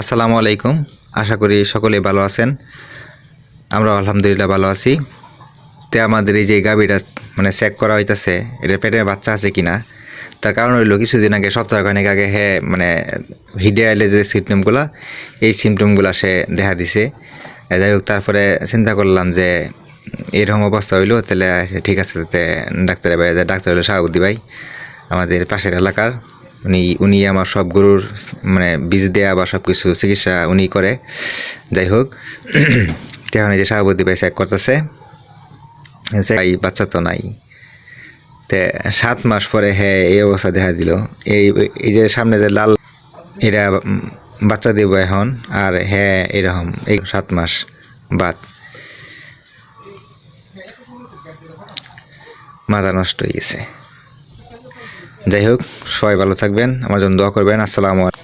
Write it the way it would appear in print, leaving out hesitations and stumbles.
আসসালামু আলাইকুম। আশা করি সকলে ভালো আছেন। আমরা আলহামদুলিল্লাহ ভালো আছি। তে আমাদের এই যে গাভীটা মানে চেক করা হইতাছে, এটা পেটে বাচ্চা আছে কিনা। তার কারণ হইলো কিছুদিন আগে সপ্তাহখানেক আগে মানে হিডে আইলে যে সিমটমগুলা, এই সিমটমগুলা সে দেখা দিছে। যাই হোক, তারপরে চিন্তা করলাম যে এরকম অবস্থা হইলো, তাহলে ঠিক আছে, ডাক্তারের বাইরে যায়। ডাক্তার হলো শাহাবুদ্দি ভাই, আমাদের পাশের এলাকার। উনি আমার সব গরুর মানে বীজ দেয়া বা সব কিছু চিকিৎসা উনি করে। যাই হোক, এখন এই যে শাহাবুদ্দি ভাই চেক করতেছে, এই বাচ্চা তো নাই। তে 7 মাস পরে এই অবস্থা দেখা দিল। এই যে সামনে যে লাল, এরা বাচ্চা দিব এখন। আর এরকম এই 7 মাস বাদ মাথা নষ্ট হয়ে গেছে। যাই হোক, সবাই ভালো থাকবেন, আমার জন্য দোয়া করবেন। আসসালামু আলাইকুম।